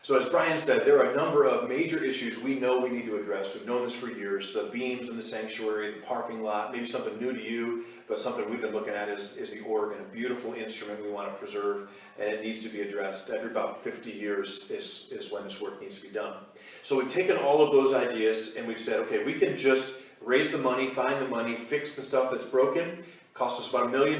So as Brian said, there are a number of major issues we know we need to address. We've known this for years. The beams in the sanctuary, the parking lot, maybe something new to you, but something we've been looking at is the organ, a beautiful instrument we want to preserve, and it needs to be addressed. Every about 50 years is when this work needs to be done. So we've taken all of those ideas and we've said, okay, we can just raise the money, find the money, fix the stuff that's broken. It costs us about $1 million.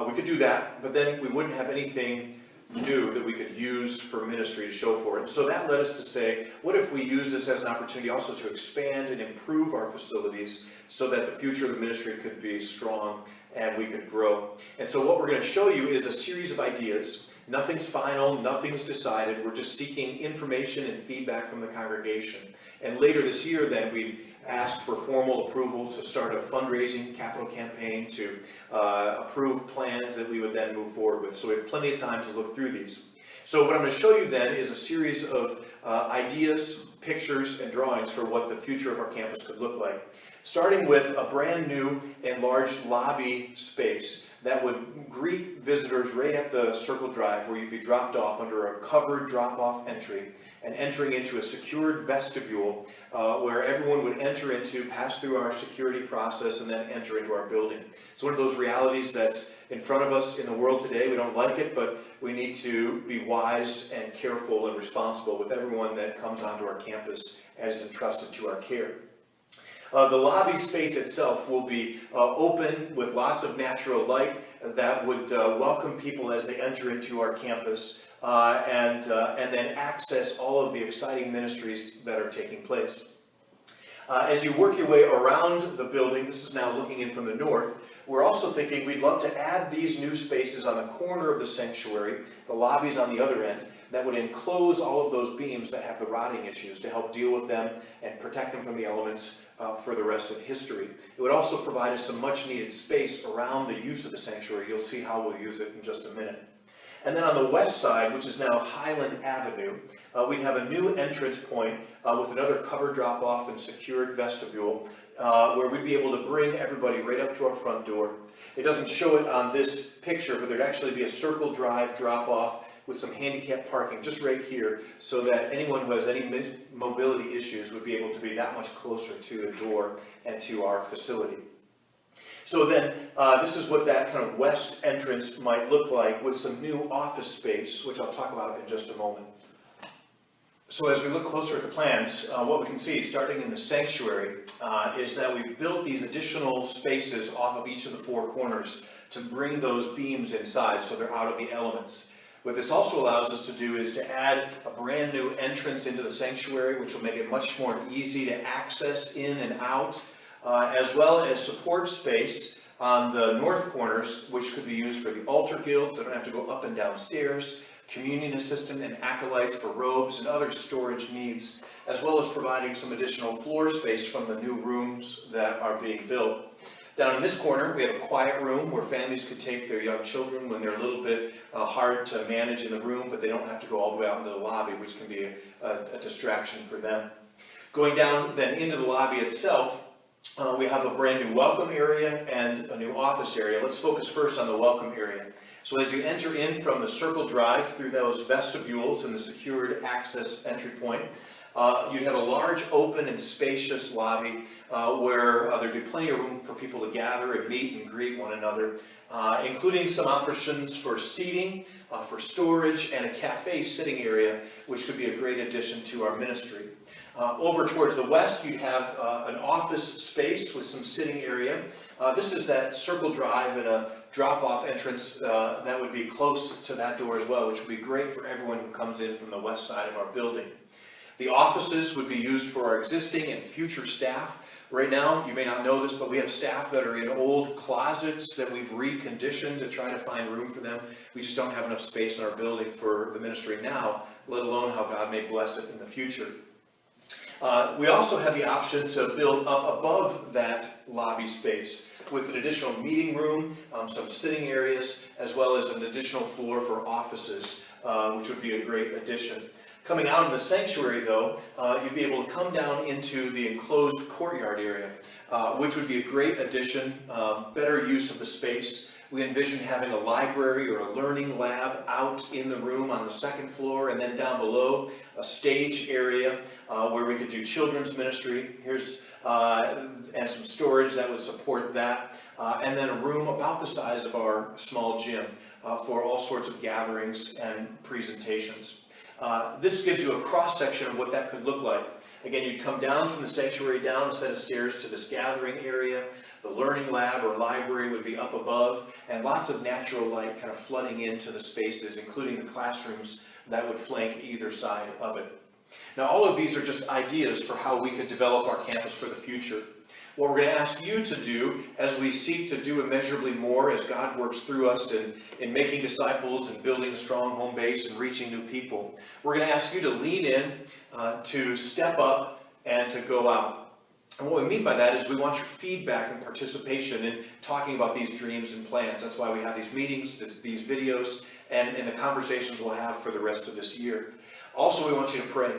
We could do that, but then we wouldn't have anything new that we could use for ministry to show for it. And so that led us to say, what if we use this as an opportunity also to expand and improve our facilities so that the future of the ministry could be strong and we could grow. And so what we're going to show you is a series of ideas. Nothing's final, nothing's decided. We're just seeking information and feedback from the congregation. And later this year then we'd ask for formal approval to start a fundraising capital campaign to approve plans that we would then move forward with. So we have plenty of time to look through these. So what I'm going to show you then is a series of ideas, pictures, and drawings for what the future of our campus could look like. Starting with a brand new and large lobby space that would greet visitors right at the Circle Drive, where you'd be dropped off under a covered drop-off entry and entering into a secured vestibule where everyone would enter into, pass through our security process, and then enter into our building. It's one of those realities that's in front of us in the world today. We don't like it, but we need to be wise and careful and responsible with everyone that comes onto our campus as entrusted to our care. The lobby space itself will be open with lots of natural light that would welcome people as they enter into our campus and then access all of the exciting ministries that are taking place. As you work your way around the building, this is now looking in from the north, we're also thinking we'd love to add these new spaces on the corner of the sanctuary, the lobbies on the other end, that would enclose all of those beams that have the rotting issues to help deal with them and protect them from the elements for the rest of history. It would also provide us some much needed space around the use of the sanctuary. You'll see how we'll use it in just a minute. And then on the west side, which is now Highland Avenue, we'd have a new entrance point with another covered drop-off and secured vestibule where we'd be able to bring everybody right up to our front door. It doesn't show it on this picture, but there'd actually be a Circle Drive drop-off with some handicap parking just right here so that anyone who has any mobility issues would be able to be that much closer to the door and to our facility. So then, this is what that kind of west entrance might look like with some new office space, which I'll talk about in just a moment. So as we look closer at the plans, what we can see, starting in the sanctuary, is that we've built these additional spaces off of each of the four corners to bring those beams inside so they're out of the elements. What this also allows us to do is to add a brand new entrance into the sanctuary, which will make it much more easy to access in and out, as well as support space on the north corners, which could be used for the altar guild, so they don't have to go up and down stairs, communion assistant and acolytes for robes and other storage needs, as well as providing some additional floor space from the new rooms that are being built. Down in this corner, we have a quiet room where families could take their young children when they're a little bit hard to manage in the room, but they don't have to go all the way out into the lobby, which can be a distraction for them. Going down then into the lobby itself, we have a brand new welcome area and a new office area. Let's focus first on the welcome area. So as you enter in from the Circle Drive through those vestibules and the secured access entry point, you'd have a large, open, and spacious lobby where there'd be plenty of room for people to gather and meet and greet one another, including some options for seating, for storage, and a cafe sitting area, which could be a great addition to our ministry. Over towards the west, you'd have an office space with some sitting area. This is that Circle Drive and a drop-off entrance that would be close to that door as well, which would be great for everyone who comes in from the west side of our building. The offices would be used for our existing and future staff. Right now, you may not know this, but we have staff that are in old closets that we've reconditioned to try to find room for them. We just don't have enough space in our building for the ministry now, let alone how God may bless it in the future. We also have the option to build up above that lobby space with an additional meeting room, some sitting areas, as well as an additional floor for offices, which would be a great addition. Coming out of the sanctuary, though, you'd be able to come down into the enclosed courtyard area, which would be a great addition, better use of the space. We envision having a library or a learning lab out in the room on the second floor, and then down below a stage area where we could do children's ministry. And some storage that would support that, and then a room about the size of our small gym for all sorts of gatherings and presentations. This gives you a cross-section of what that could look like. Again, you'd come down from the sanctuary, down a set of stairs to this gathering area. The learning lab or library would be up above, and lots of natural light kind of flooding into the spaces, including the classrooms that would flank either side of it. Now, all of these are just ideas for how we could develop our campus for the future. What we're going to ask you to do as we seek to do immeasurably more as God works through us in making disciples and building a strong home base and reaching new people, we're going to ask you to lean in, to step up, and to go out. And what we mean by that is we want your feedback and participation in talking about these dreams and plans. That's why we have these meetings, these videos, and the conversations we'll have for the rest of this year. Also, we want you to pray.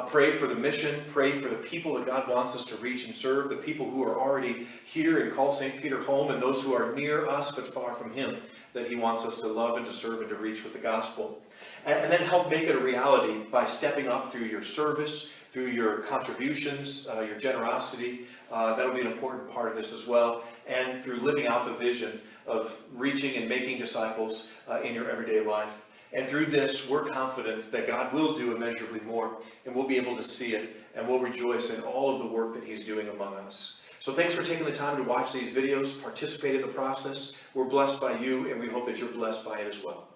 Pray for the mission, pray for the people that God wants us to reach and serve, the people who are already here and call St. Peter home, and those who are near us but far from Him, that He wants us to love and to serve and to reach with the gospel. And then help make it a reality by stepping up through your service, through your contributions, your generosity. That'll be an important part of this as well, and through living out the vision of reaching and making disciples in your everyday life. And through this, we're confident that God will do immeasurably more, and we'll be able to see it, and we'll rejoice in all of the work that He's doing among us. So thanks for taking the time to watch these videos, participate in the process. We're blessed by you, and we hope that you're blessed by it as well.